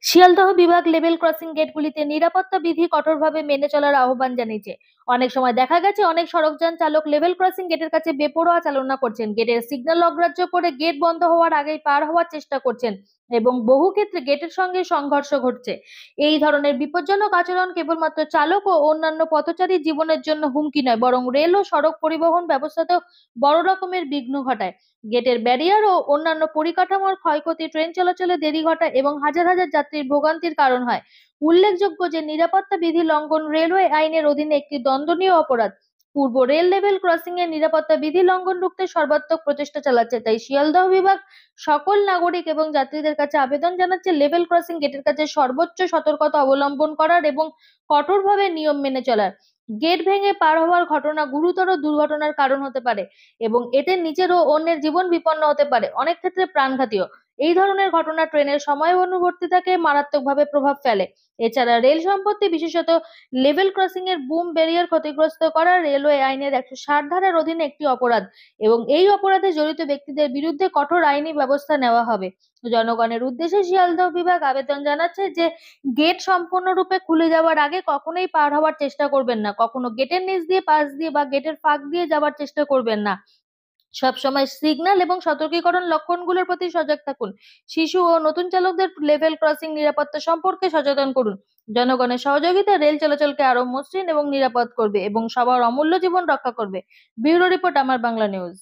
শিয়ালদহ বিভাগ level crossing গেটগুলিতে নিরাপত্তা বিধি কঠোরভাবে মেনে চলার আহ্বান জানিয়েছে। অনেক সময় দেখা গেছে অনেক সড়কযান চালক লেভেল ক্রসিং গেটের কাছে বেপরোয়া চালনা করছেন, গেটের সিগন্যাল অগ্রাহ্য করে গেট বন্ধ হওয়ার আগেই পার হওয়ার চেষ্টা করছেন এবং বহু ক্ষেত্রে গেটের সঙ্গে সংঘর্ষ ঘটছে। এই ধরনের বিপজ্জনক আচরণ কেবলমাত্র চালক ও অন্যান্য পথচারীর জীবনের জন্য হুমকি নয়, বরং রেল ও সড়ক পরিবহন ব্যবস্থাতেও বড় রকমের বিঘ্ন ঘটায়। গেটের ব্যারিয়ার ও অন্যান্য পরিকাঠামোর ক্ষয়ক্ষতি ট্রেন চলাচলে দেরি ঘটায় এবং হাজার হাজার যাত্রীর ভোগান্তির কারণ হয়। উল্লেখযোগ্য যে নিরাপত্তা বিধি লঙ্ঘন রেলওয়ে আইনের অধীনে একটি দণ্ডনীয় অপরাধ। পূর্ব রেল লেভেল ক্রসিং এর নিরাপত্তা বিধি লঙ্ঘন রুখতে সর্বাত্মক প্রচেষ্টা চালাচ্ছে, তাই শিয়ালদহ বিভাগ সকল নাগরিক এবং যাত্রীদের কাছে আবেদন জানাচ্ছে লেভেল ক্রসিং গেটের কাছে সর্বোচ্চ সতর্কতা অবলম্বন করার এবং কঠোরভাবে নিয়ম মেনে চলার। গেট ভেঙে পার হওয়ার ঘটনা গুরুতর দুর্ঘটনার কারণ হতে পারে এবং এতে নিজের ও অন্যের জীবন বিপন্ন হতে পারে, অনেক ক্ষেত্রে প্রাণঘাতীও। এই ধরনের ঘটনা ট্রেনের সময় অনুবর্তিতাকে মারাত্মকভাবে প্রভাব ফেলে। এছাড়া রেল সম্পত্তি, বিশেষত লেভেল ক্রসিং এর বুম ব্যারিয়ার ক্ষতিগ্রস্ত করা রেলওয়ে আইনের 160 ধারার অধীনে একটি অপরাধ এবং এই অপরাধে জড়িত ব্যক্তিদের বিরুদ্ধে কঠোর আইনি ব্যবস্থা নেওয়া হবে। জনগণের উদ্দেশ্যে শিয়ালদহ বিভাগ আবেদন জানাচ্ছে যে গেট সম্পূর্ণরূপে খুলে যাওয়ার আগে কখনোই পার হওয়ার চেষ্টা করবেন না, কখনো গেটের নিচ দিয়ে, পাশ দিয়ে বা গেটের ফাঁক দিয়ে যাওয়ার চেষ্টা করবেন না। সবসময় সিগন্যাল এবং সতর্কীকরণ লক্ষণগুলোর প্রতি সজাগ থাকুন। শিশু ও নতুন চালকদের লেভেল ক্রসিং নিরাপত্তা সম্পর্কে সচেতন করুন। জনগণের সহযোগিতা রেল চলাচলকে আরো মসৃণ এবং নিরাপদ করবে এবং সবার অমূল্য জীবন রক্ষা করবে। ব্যুরো রিপোর্ট, আমার বাংলা নিউজ।